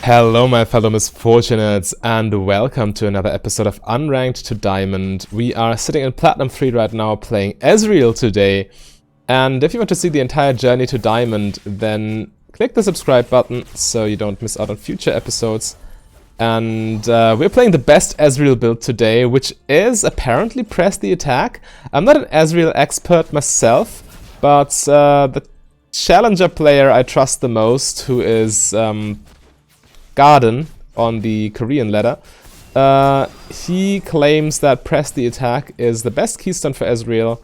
Hello my fellow misfortunates and welcome to another episode of Unranked to Diamond. We are sitting in Platinum 3 right now playing Ezreal today, and if you want to see the entire journey to Diamond, then click the subscribe button so you don't miss out on future episodes. And we're playing the best Ezreal build today, which is apparently press the attack. I'm not an Ezreal expert myself, but the challenger player I trust the most, who is Garden on the Korean ladder, he claims that press the attack is the best keystone for Ezreal,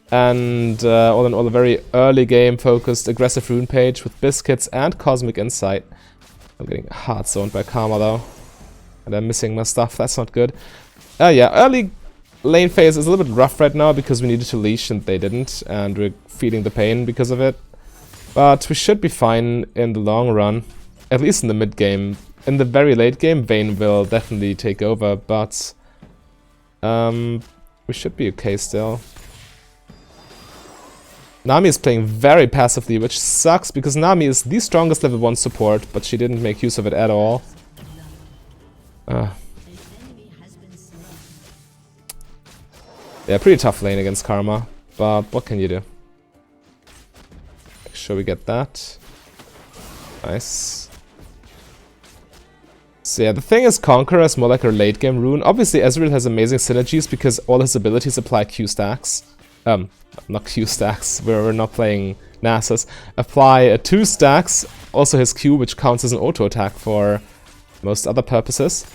and all in all a very early game focused aggressive rune page with biscuits and cosmic insight. I'm getting hard zoned by Karma though, and I'm missing my stuff. That's not good. Yeah, early lane phase is a little bit rough right now because we needed to leash and they didn't, and we're feeling the pain because of it. But we should be fine in the long run. At least in the mid game. In the very late game, Vayne will definitely take over, but we should be okay still. Nami is playing very passively, which sucks because Nami is the strongest level 1 support, but she didn't make use of it at all. Yeah, pretty tough lane against Karma, but what can you do? Make sure we get that. Nice. So yeah, the thing is Conqueror is more like a late game rune. Obviously Ezreal has amazing synergies because all his abilities apply Q stacks. Not Q stacks, we're not playing Nasus. Apply 2 stacks, also his Q, which counts as an auto attack for most other purposes.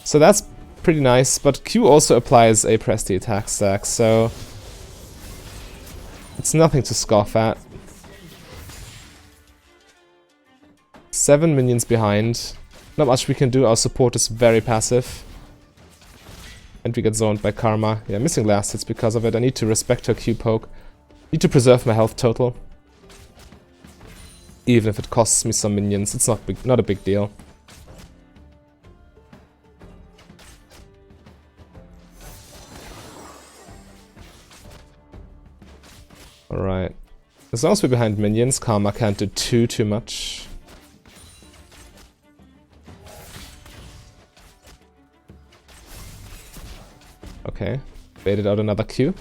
So that's pretty nice, but Q also applies a press the attack stack, so it's nothing to scoff at. 7 minions behind. Not much we can do, our support is very passive. And we get zoned by Karma. Yeah, missing last hits because of it. I need to respect her Q poke. Need to preserve my health total. Even if it costs me some minions, it's not a big deal. Alright. As long as we're behind minions, Karma can't do too much. Okay, baited out another Q.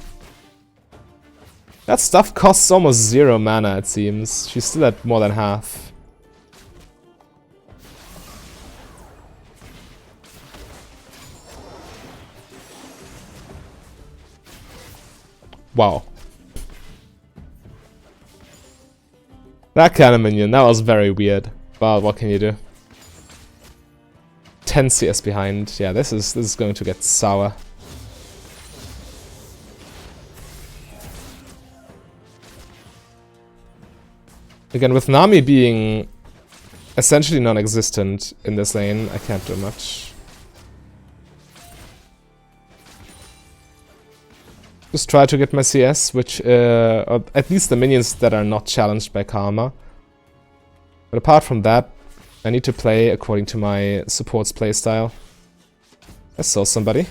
That stuff costs almost 0 mana, it seems. She's still at more than half. Wow. That kind of minion, that was very weird. But what can you do? 10 CS behind. Yeah, this is going to get sour. Again, with Nami being essentially non-existent in this lane, I can't do much. Just try to get my CS, which, or at least the minions that are not challenged by Karma. But apart from that, I need to play according to my support's playstyle. I saw somebody.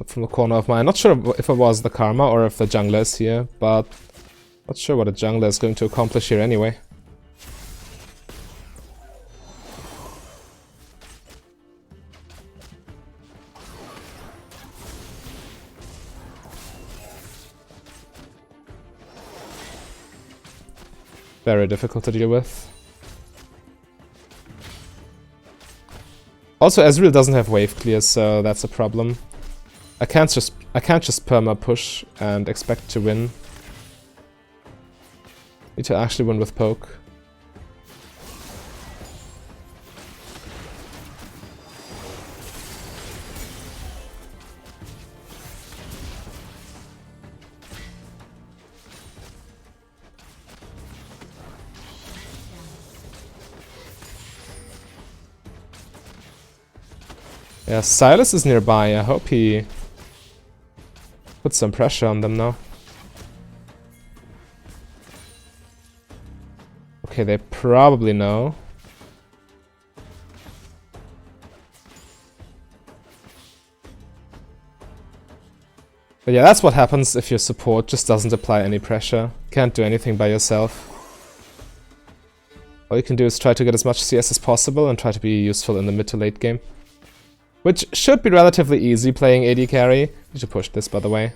From the corner of mine. Not sure if it was the Karma or if the jungler is here, but not sure what a jungler is going to accomplish here anyway. Very difficult to deal with. Also, Ezreal doesn't have wave clear, so that's a problem. I can't just perma push and expect to win. Need to actually win with poke. Yeah, Silas is nearby. I hope he put some pressure on them now. Okay, they probably know. But yeah, that's what happens if your support just doesn't apply any pressure. Can't do anything by yourself. All you can do is try to get as much CS as possible and try to be useful in the mid to late game. Which should be relatively easy playing AD carry. Need to push this, by the way.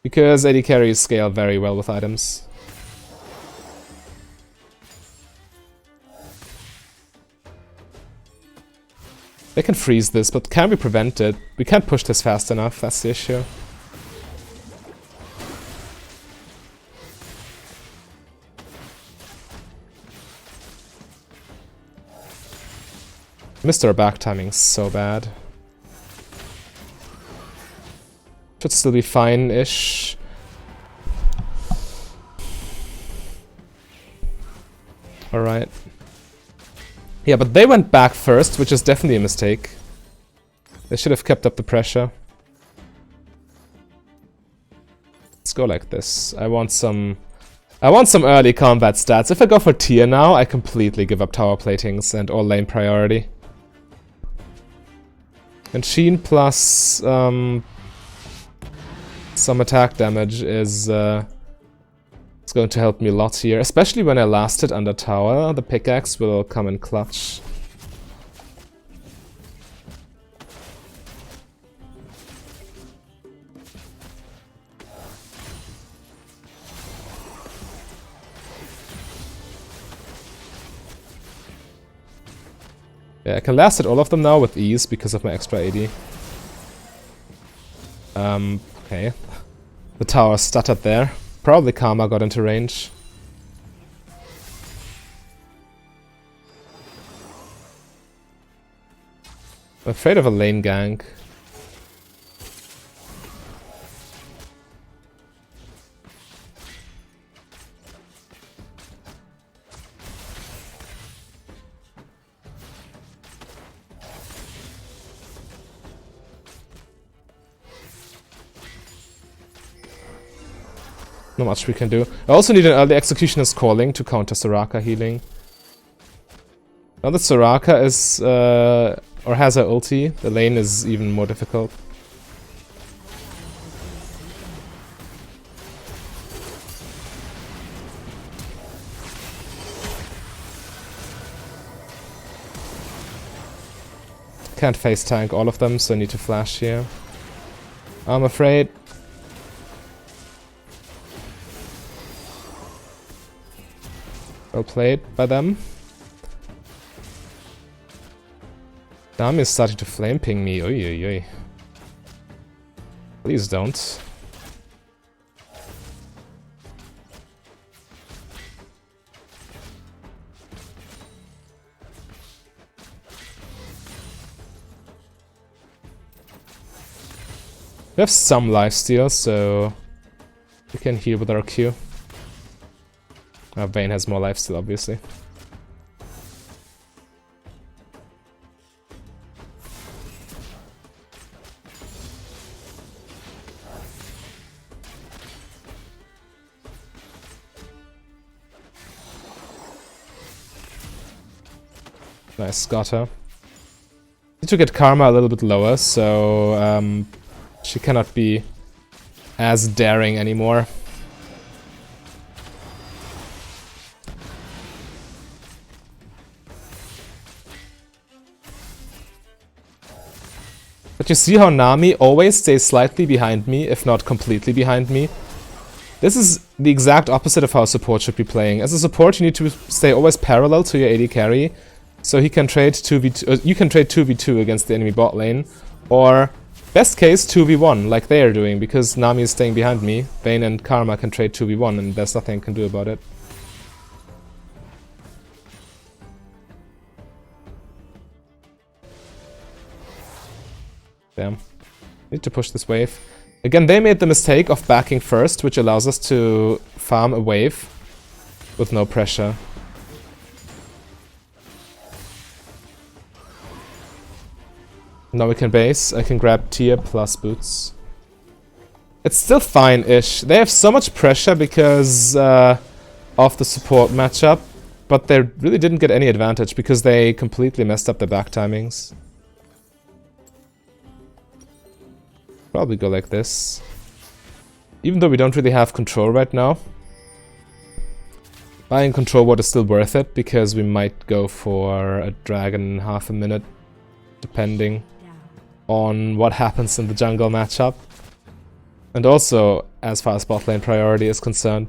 Because AD carries scale very well with items. They can freeze this, but can we prevent it? We can't push this fast enough, that's the issue. Missed our back timing so bad. Should still be fine-ish. Alright. Yeah, but they went back first, which is definitely a mistake. They should have kept up the pressure. Let's go like this. I want some early combat stats. If I go for tier now, I completely give up tower platings and all lane priority. And Sheen plus some attack damage is it's going to help me a lot here, especially when I last hit under tower. The pickaxe will come in clutch. Yeah, I can last hit all of them now with ease because of my extra AD. Okay. The tower stuttered there. Probably Karma got into range. I'm afraid of a lane gank. Not much we can do. I also need an early Executioner's Calling to counter Soraka healing. Now that Soraka is, or has her ulti, the lane is even more difficult. Can't face tank all of them, so I need to flash here. I'm afraid. Well played by them. Nami is starting to flame ping me. Oy, oy, oy. Please don't. We have some lifesteal, so we can heal with our Q. Vayne has more lifesteal, obviously. Nice, got her. Need to get Karma a little bit lower, so she cannot be as daring anymore. But you see how Nami always stays slightly behind me, if not completely behind me. This is the exact opposite of how support should be playing. As a support, you need to stay always parallel to your AD carry, so he can trade 2v2. You can trade 2v2 against the enemy bot lane, or best case 2v1, like they are doing, because Nami is staying behind me. Vayne and Karma can trade 2v1, and there's nothing I can do about it. Damn. Need to push this wave. Again, they made the mistake of backing first, which allows us to farm a wave with no pressure. Now we can base. I can grab tier plus boots. It's still fine-ish. They have so much pressure because of the support matchup, but they really didn't get any advantage because they completely messed up their back timings. Probably go like this. Even though we don't really have control right now. Buying control ward is still worth it, because we might go for a dragon in half a minute, depending on what happens in the jungle matchup. And also, as far as bot lane priority is concerned.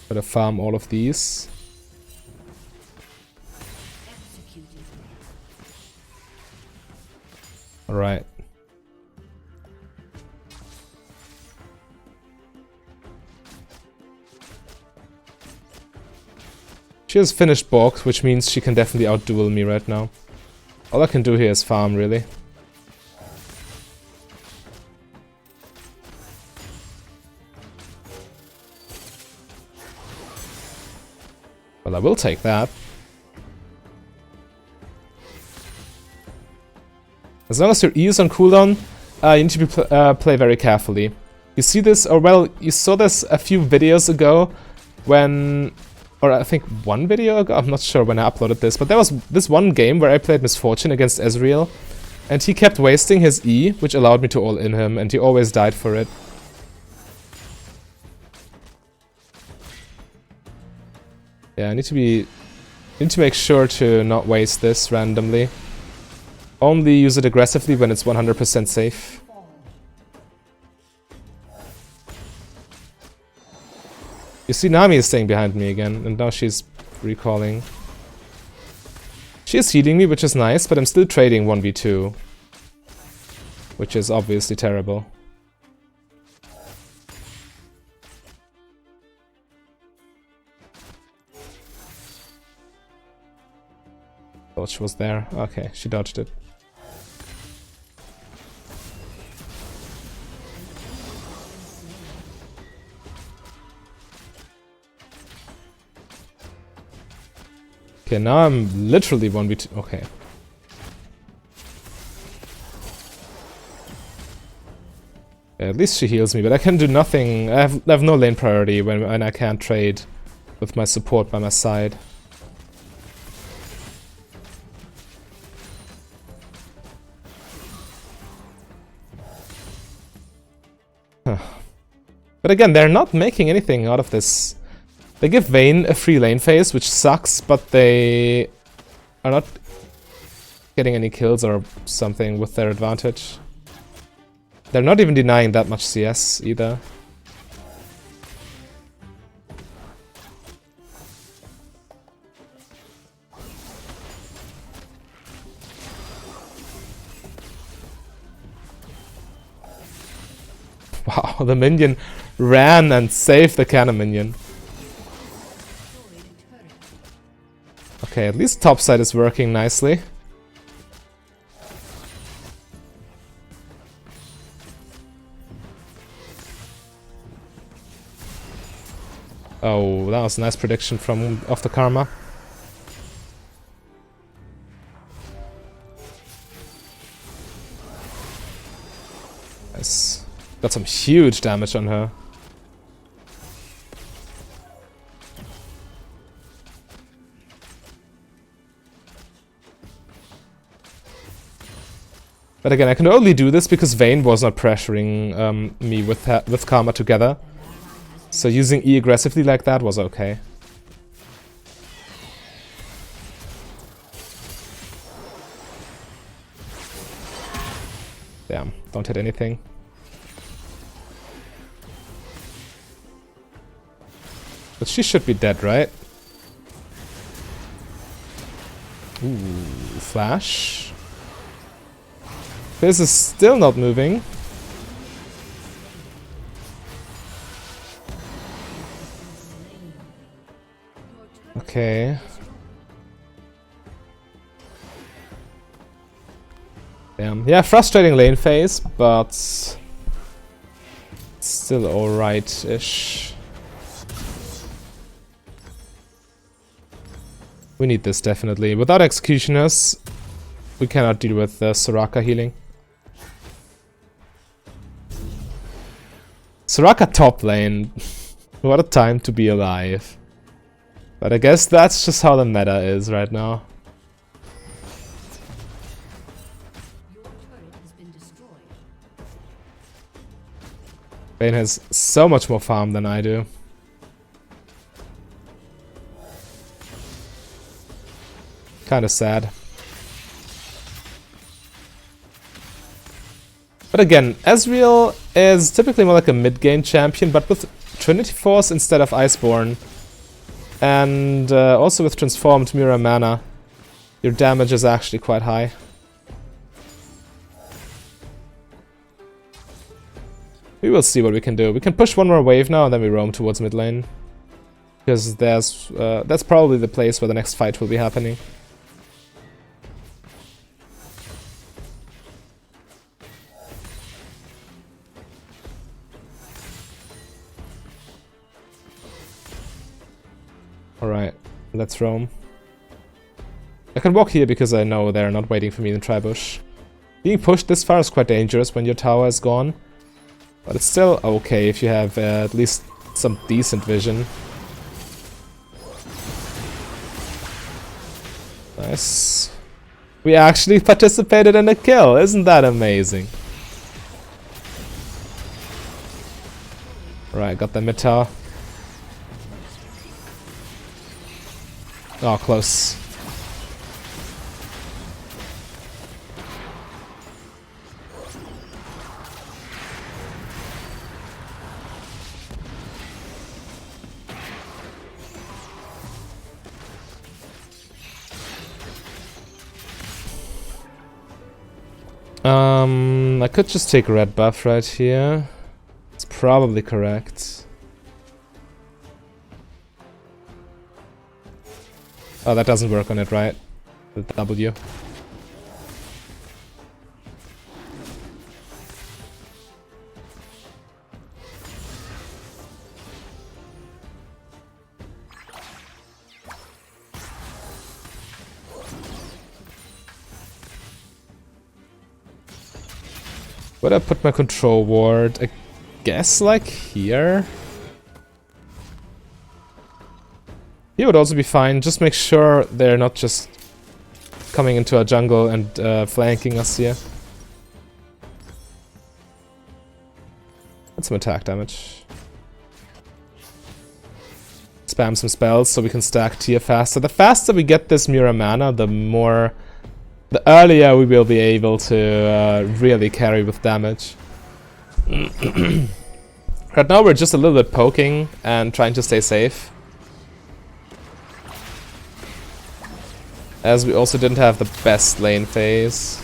Gotta farm all of these. Alright. She has finished Borg, which means she can definitely outduel me right now. All I can do here is farm, really. Well, I will take that. As long as your E is on cooldown, you need to play very carefully. You see this, or well, you saw this a few videos ago when... Or I think one video ago, I'm not sure when I uploaded this, but there was this one game where I played Misfortune against Ezreal, and he kept wasting his E, which allowed me to all-in him, and he always died for it. Yeah, I need to make sure to not waste this randomly. Only use it aggressively when it's 100% safe. You see, Nami is staying behind me again, and now she's recalling. She is healing me, which is nice, but I'm still trading 1v2. Which is obviously terrible. Thought she was there. Okay, she dodged it. Okay, now I'm literally 1v2. Okay. Yeah, at least she heals me, but I can do nothing. I have no lane priority when I can't trade with my support by my side. Huh. But again, they're not making anything out of this. They give Vayne a free lane phase, which sucks, but they are not getting any kills or something with their advantage. They're not even denying that much CS either. Wow, the minion ran and saved the cannon minion. Okay, at least topside is working nicely. Oh, that was a nice prediction off the Karma. Nice. Got some huge damage on her. But again, I can only do this because Vayne was not pressuring me with Karma together. So using E aggressively like that was okay. Damn, don't hit anything. But she should be dead, right? Ooh, flash. This is still not moving. Okay. Damn. Yeah, frustrating lane phase, but still alright-ish. We need this definitely. Without Executioners, we cannot deal with Soraka healing. Soraka top lane. What a time to be alive. But I guess that's just how the meta is right now. Vayne has so much more farm than I do. Kinda sad. But again, Ezreal is typically more like a mid-game champion, but with Trinity Force instead of Iceborne, and also with Transformed Mirror Mana, your damage is actually quite high. We will see what we can do. We can push one more wave now, and then we roam towards mid lane. Because that's probably the place where the next fight will be happening. Alright, let's roam. I can walk here because I know they're not waiting for me in the tri-bush. Being pushed this far is quite dangerous when your tower is gone. But it's still okay if you have at least some decent vision. Nice. We actually participated in a kill, isn't that amazing? Right, got the mid tower. Oh, close. I could just take red buff right here. It's probably correct. Oh, that doesn't work on it, right? The W. Would I put my control ward? I guess like here? Here would also be fine. Just make sure they're not just coming into our jungle and flanking us here. That's some attack damage. Spam some spells so we can stack tier faster. The faster we get this Mirror Mana, the earlier we will be able to really carry with damage. Right now we're just a little bit poking and trying to stay safe. As we also didn't have the best lane phase.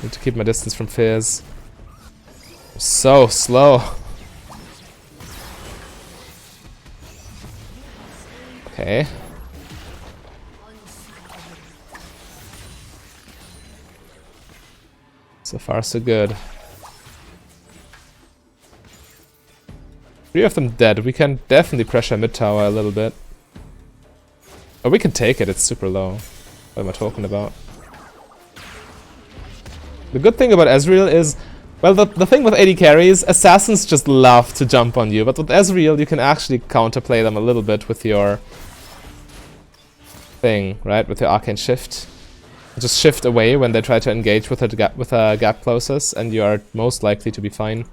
Need to keep my distance from Fizz. So slow. Okay. So far so good. 3 of them dead. We can definitely pressure mid tower a little bit. Oh, we can take it. It's super low. What am I talking about? The good thing about Ezreal is, well, the thing with AD carries, assassins just love to jump on you, but with Ezreal you can actually counterplay them a little bit with your thing, right? With your arcane shift. Just shift away when they try to engage with a gap closest, and you are most likely to be fine.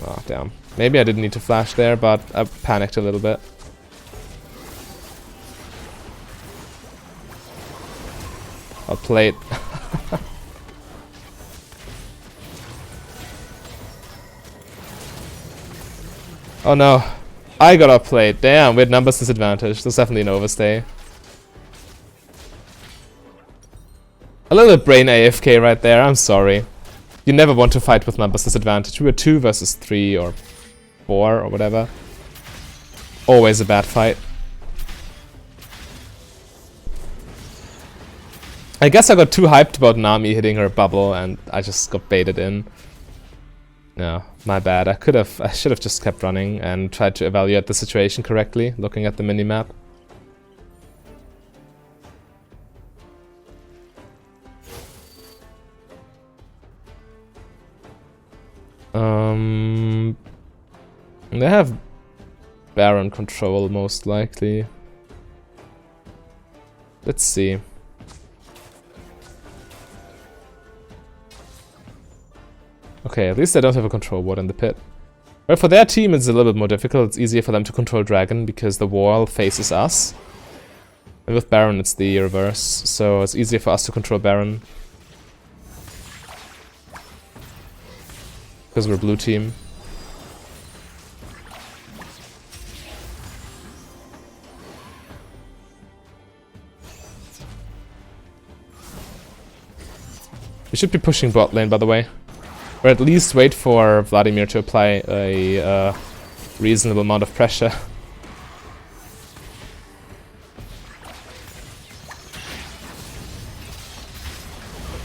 Oh, damn. Maybe I didn't need to flash there, but I panicked a little bit. I'll play it. Oh no. I got outplayed. Damn, we had numbers disadvantage. That's definitely an overstay. A little bit brain AFK right there, I'm sorry. You never want to fight with numbers disadvantage. We were 2 versus 3 or 4 or whatever. Always a bad fight. I guess I got too hyped about Nami hitting her bubble and I just got baited in. No, my bad. I should have just kept running and tried to evaluate the situation correctly, looking at the minimap. They have Baron control most likely. Let's see. Okay, at least I don't have a control ward in the pit. Well, for their team it's a little bit more difficult. It's easier for them to control Dragon because the wall faces us. And with Baron it's the reverse, so it's easier for us to control Baron. Because we're blue team. We should be pushing bot lane, by the way. Or at least wait for Vladimir to apply a reasonable amount of pressure.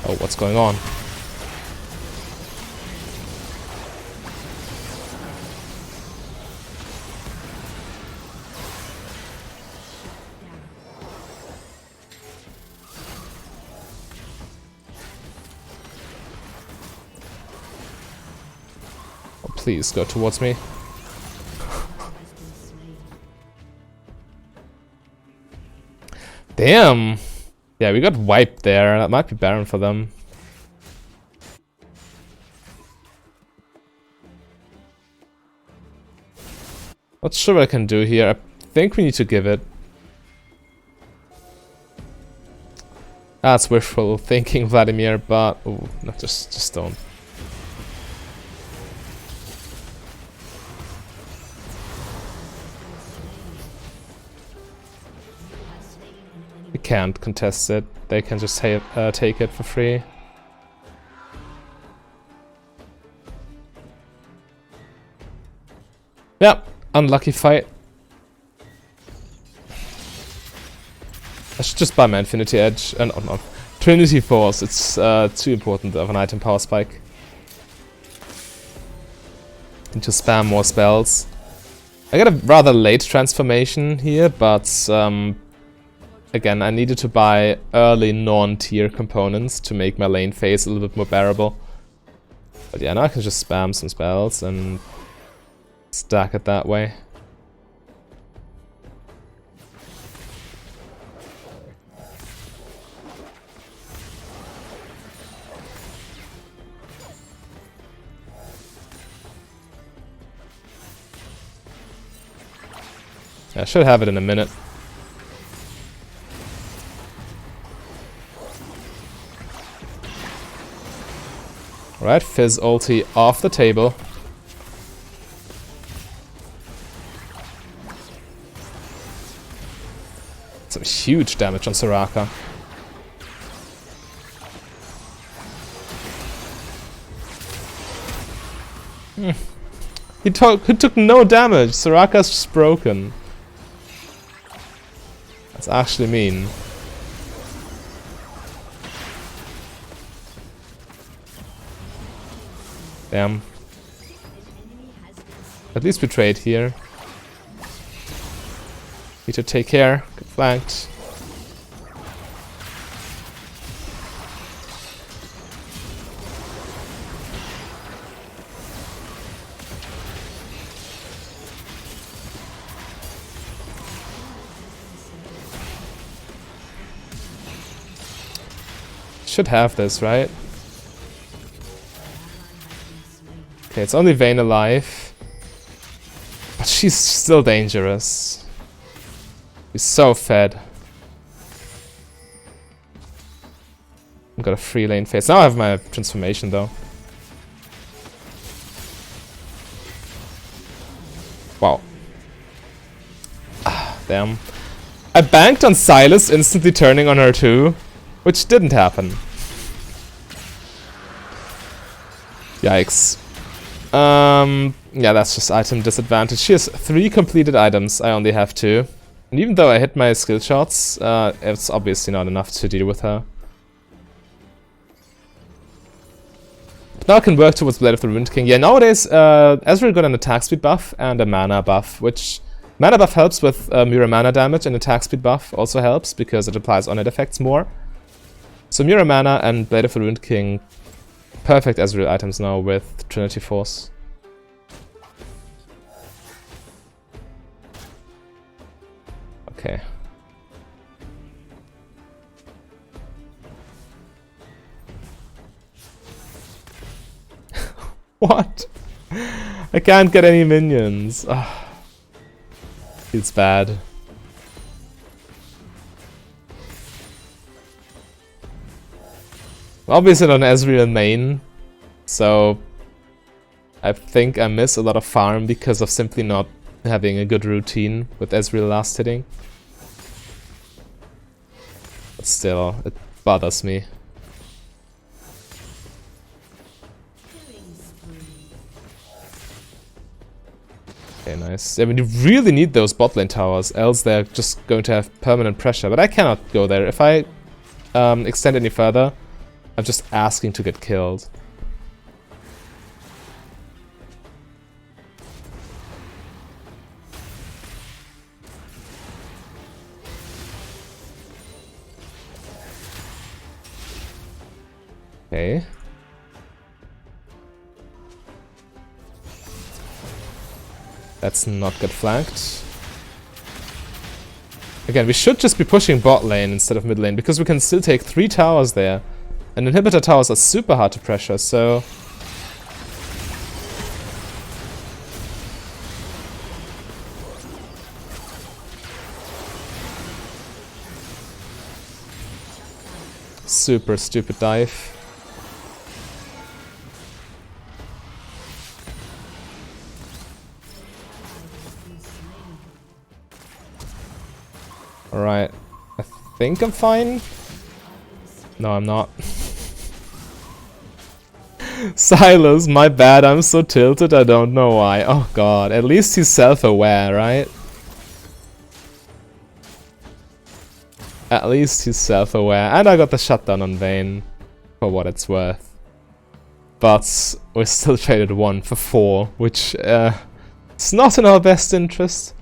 Oh, what's going on? Please go towards me. Damn! Yeah, we got wiped there. That might be Baron for them. Not sure what I can do here. I think we need to give it. That's wishful thinking, Vladimir, but... Ooh, no, just don't. We can't contest it. They can just take it for free. Yeah, unlucky fight. I should just buy my Infinity Edge. No. Trinity Force. It's too important of an item power spike. Need to spam more spells. I got a rather late transformation here, but again, I needed to buy early non-tier components to make my lane phase a little bit more bearable. But yeah, now I can just spam some spells and stack it that way. I should have it in a minute. Alright, Fizz ulti off the table. Some huge damage on Soraka. He took no damage. Soraka's just broken. That's actually mean. Damn. At least we trade here. Need to take care. Get flanked. Should have this, right? Okay, it's only Vayne alive. But she's still dangerous. She's so fed. I've got a free lane phase. Now I have my transformation though. Wow. Ah, damn. I banked on Sylas instantly turning on her too, which didn't happen. Yikes. Yeah, that's just item disadvantage. She has 3 completed items, I only have 2. And even though I hit my skill shots, it's obviously not enough to deal with her. Now I can work towards Blade of the Ruined King. Yeah, nowadays Ezreal got an attack speed buff and a mana buff, which mana buff helps with mirror mana damage, and attack speed buff also helps because it applies on-hit effects more. So mirror mana and Blade of the Ruined King, perfect Ezreal items now with Trinity Force. Okay. What? I can't get any minions. Oh, feels bad. Obviously not an Ezreal main, so I think I miss a lot of farm because of simply not having a good routine with Ezreal last hitting. But still, it bothers me. Okay, nice. I mean, you really need those bot lane towers, else they're just going to have permanent pressure. But I cannot go there. If I extend any further, I'm just asking to get killed. Okay. Let's not get flanked. Again, we should just be pushing bot lane instead of mid lane, because we can still take 3 towers there. And inhibitor towers are super hard to pressure, so... Super stupid dive. Alright, I think I'm fine. No, I'm not. Silas, my bad, I'm so tilted, I don't know why. Oh god, at least he's self-aware, right? At least he's self-aware. And I got the shutdown on Vayne, for what it's worth. But we still traded 1 for 4, which it's not in our best interest.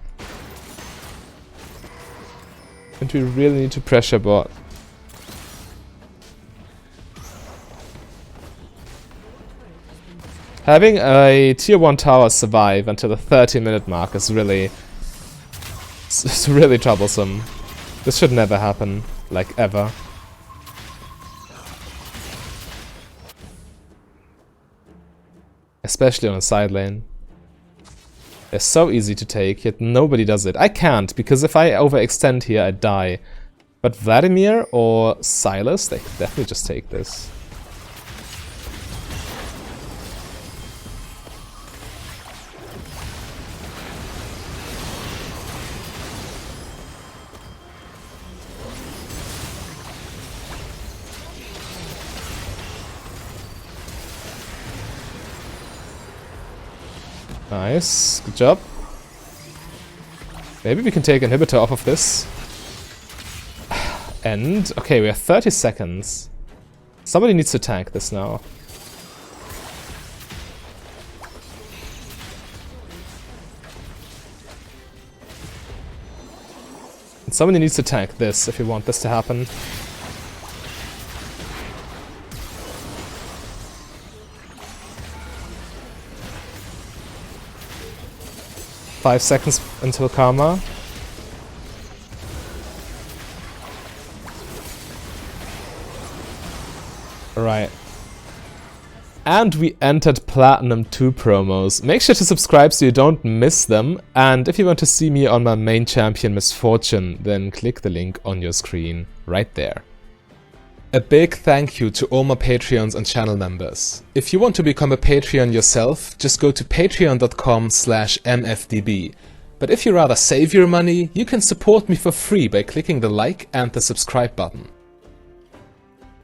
And we really need to pressure bot. Having a tier 1 tower survive until the 30-minute mark is really... It's really troublesome. This should never happen, like ever. Especially on a side lane. They're so easy to take, yet nobody does it. I can't, because if I overextend here, I die. But Vladimir or Silas, they can definitely just take this. Nice, good job. Maybe we can take inhibitor off of this. And, okay, we have 30 seconds. Somebody needs to tank this now. And somebody needs to tank this if you want this to happen. Five seconds until Karma. Right. And we entered Platinum 2 promos. Make sure to subscribe so you don't miss them. And if you want to see me on my main champion Misfortune, then click the link on your screen right there. A big thank you to all my Patreons and channel members. If you want to become a Patreon yourself, just go to patreon.com/mfdb. But if you rather save your money, you can support me for free by clicking the like and the subscribe button.